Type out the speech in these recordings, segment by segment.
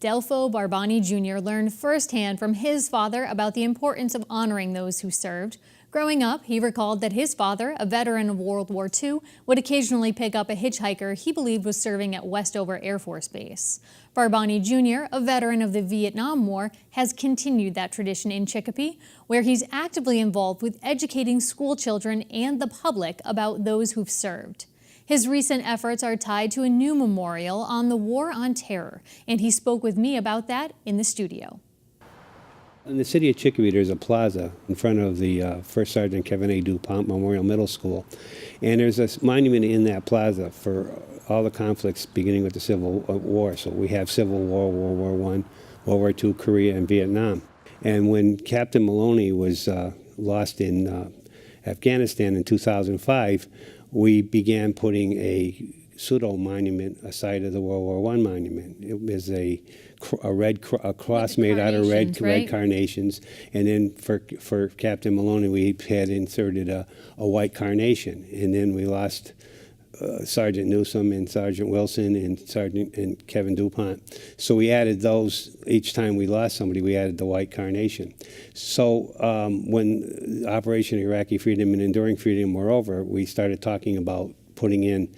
Delfo Barabani Jr. learned firsthand from his father about the importance of honoring those who served. Growing up, he recalled that his father, a veteran of World War II, would occasionally pick up a hitchhiker he believed was serving at Westover Air Force Base. Barabani Jr., a veteran of the Vietnam War, has continued that tradition in Chicopee, where he's actively involved with educating school children and the public about those who've served. His recent efforts are tied to a new memorial on the War on Terror, and he spoke with me about that in the studio. In the city of Chicopee, there's a plaza in front of the First Sergeant Kevin A. DuPont Memorial Middle School, and there's a monument in that plaza for all the conflicts beginning with the Civil War. So we have Civil War, World War I, World War II, Korea, and Vietnam. And when Captain Maloney was lost in Afghanistan in 2005, we began putting a pseudo-monument aside of the World War I monument. It was a cross made out of red carnations, and then for Captain Maloney, we had inserted a white carnation, and then we lost Sergeant Newsom and Sergeant Wilson and Kevin DuPont. So we added those each time we lost somebody. We added the white carnation. So when Operation Iraqi Freedom and Enduring Freedom were over, we started talking about putting in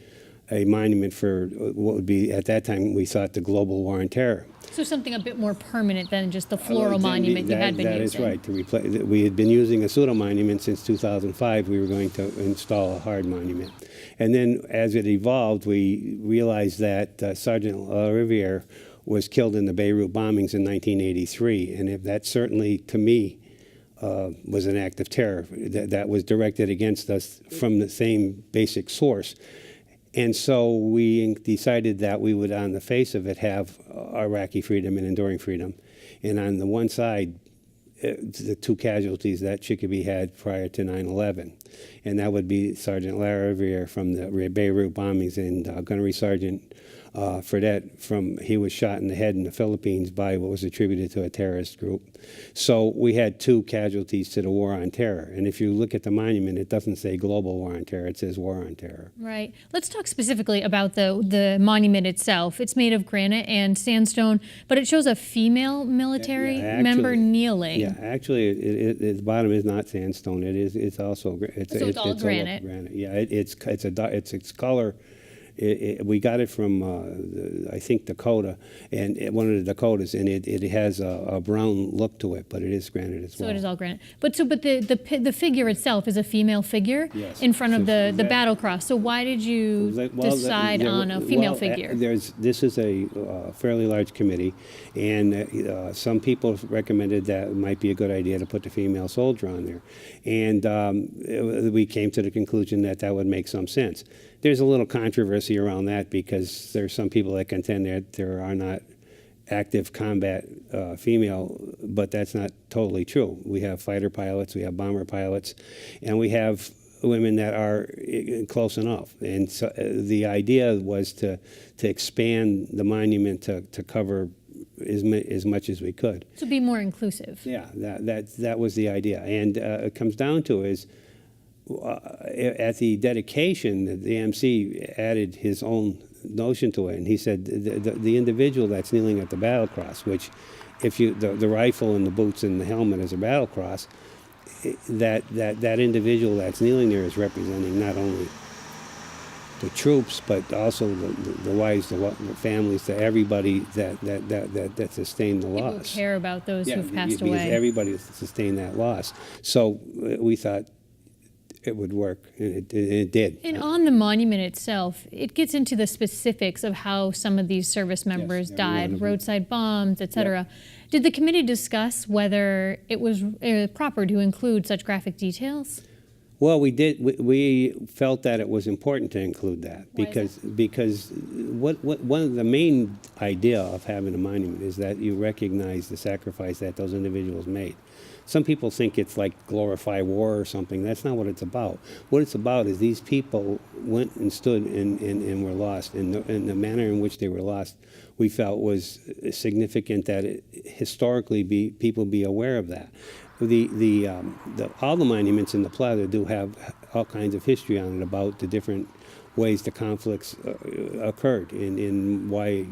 a monument for what would be, at that time, we thought the global war on terror. So something a bit more permanent than just the floral monument you had been using. That is right. To replace, we had been using a pseudo-monument since 2005. We were going to install a hard monument. And then as it evolved, we realized that Sergeant Riviere was killed in the Beirut bombings in 1983. And that certainly, to me, was an act of terror that was directed against us from the same basic source. And so we decided that we would, on the face of it, have Iraqi freedom and enduring freedom. And on the one side, the two casualties that Chicopee had prior to 9/11. And that would be Sergeant Larry Riviere from the Beirut bombings and Gunnery Sergeant Fredette he was shot in the head in the Philippines by what was attributed to a terrorist group. So we had two casualties to the war on terror. And if you look at the monument, it doesn't say global war on terror, it says war on terror. Right. Let's talk specifically about the monument itself. It's made of granite and sandstone, but it shows a female military member kneeling. Yeah, actually, the bottom is not sandstone. It's also it's all granite. Yeah, it's color. We got it from, I think, Dakota, and one of the Dakotas, and it has a brown look to it, but it is granite as well. So it is all granite. But the figure itself is a female figure in front of the battle cross. So why did you decide on a female figure? This is a fairly large committee, and some people recommended that it might be a good idea to put the female soldier on there. And we came to the conclusion that that would make some sense. There's a little controversy around that because there's some people that contend that there are not active combat female, but that's not totally true. We have fighter pilots, we have bomber pilots, and we have women that are close enough. And so the idea was to expand the monument to cover as much as we could. To be more inclusive. Yeah, that was the idea. And it comes down to is, at the dedication, the MC added his own notion to it, and he said the individual that's kneeling at the battle cross, which, if you the rifle and the boots and the helmet is a battle cross, that individual that's kneeling there is representing not only the troops but also the wives, the families, to everybody that sustained the loss. People care about those who've passed away. Because everybody sustained that loss. So we thought it would work, and it did. And on the monument itself, it gets into the specifics of how some of these service members died, roadside bombs, etc. Yep. Did the committee discuss whether it was proper to include such graphic details? Well, we did. We felt that it was important to include that because one of the main idea of having a monument is that you recognize the sacrifice that those individuals made. Some people think it's like glorify war or something. That's not what it's about. What it's about is these people went and stood and were lost. And the manner in which they were lost, we felt was significant that historically people be aware of that. All the monuments in the plaza do have all kinds of history on it about the different ways the conflicts occurred and why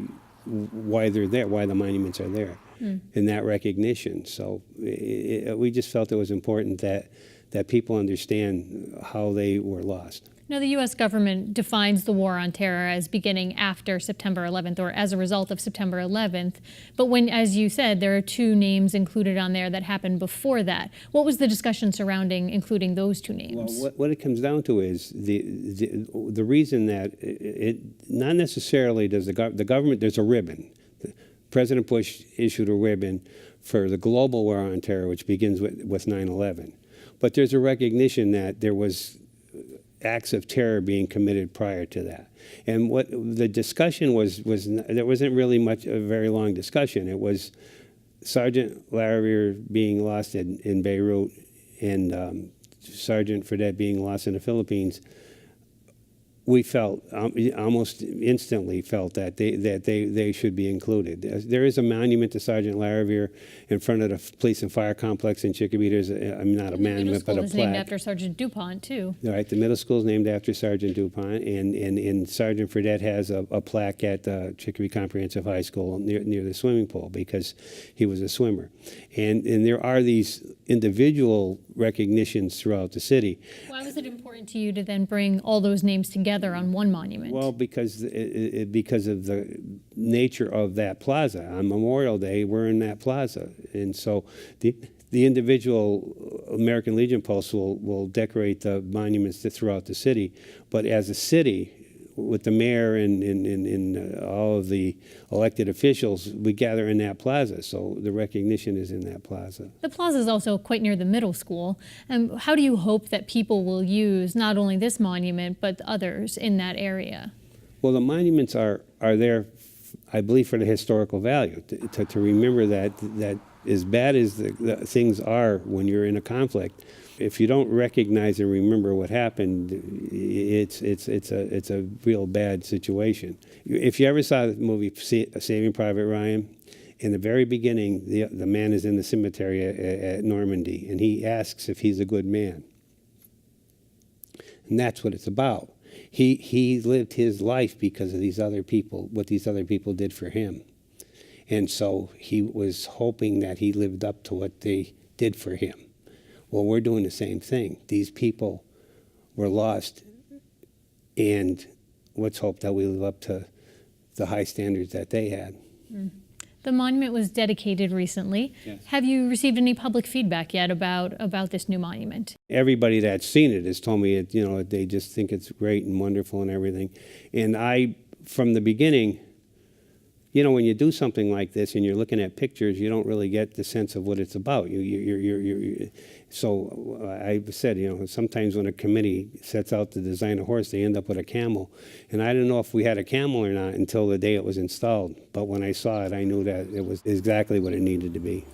why they're there, why the monuments are there, and that recognition. So we just felt it was important that people understand how they were lost. Now, the U.S. government defines the war on terror as beginning after September 11th or as a result of September 11th. But when, as you said, there are two names included on there that happened before that. What was the discussion surrounding including those two names? Well, what it comes down to is the reason that it not necessarily does the government, there's a ribbon. President Bush issued a ribbon for the global war on terror, which begins with 9/11. But there's a recognition that there was acts of terror being committed prior to that. And what the discussion was there wasn't really a very long discussion. It was Sergeant Lariviere being lost in Beirut and Sergeant Fredette being lost in the Philippines. We felt, almost instantly felt that they should be included. There is a monument to Sergeant Lariviere in front of the police and fire complex in Chicopee. There's not a monument, but a plaque. The middle school is named after Sergeant DuPont, too. Right, the middle school is named after Sergeant DuPont, and Sergeant Fredette has a plaque at Chicopee Comprehensive High School near the swimming pool because he was a swimmer. And there are these individual recognitions throughout the city. Why was it important to you to then bring all those names together on one monument? Well, because of the nature of that plaza. On Memorial Day, we're in that plaza. And so the individual American Legion posts will decorate the monuments throughout the city. But as a city, with the mayor and all of the elected officials, we gather in that plaza. So the recognition is in that plaza. The plaza is also quite near the middle school. How do you hope that people will use not only this monument, but others in that area? Well, the monuments are there, I believe, for the historical value, to remember that as bad as the things are when you're in a conflict, if you don't recognize and remember what happened, it's a real bad situation. If you ever saw the movie Saving Private Ryan, in the very beginning, the man is in the cemetery at Normandy, and he asks if he's a good man. And that's what it's about. He lived his life because of these other people, what these other people did for him. And so he was hoping that he lived up to what they did for him. Well, we're doing the same thing. These people were lost, and let's hope that we live up to the high standards that they had. The monument was dedicated recently. Yes. Have you received any public feedback yet about this new monument? Everybody that's seen it has told me, they just think it's great and wonderful and everything. And I, from the beginning, when you do something like this and you're looking at pictures, you don't really get the sense of what it's about. So I said, sometimes when a committee sets out to design a horse, they end up with a camel. And I didn't know if we had a camel or not until the day it was installed. But when I saw it, I knew that it was exactly what it needed to be.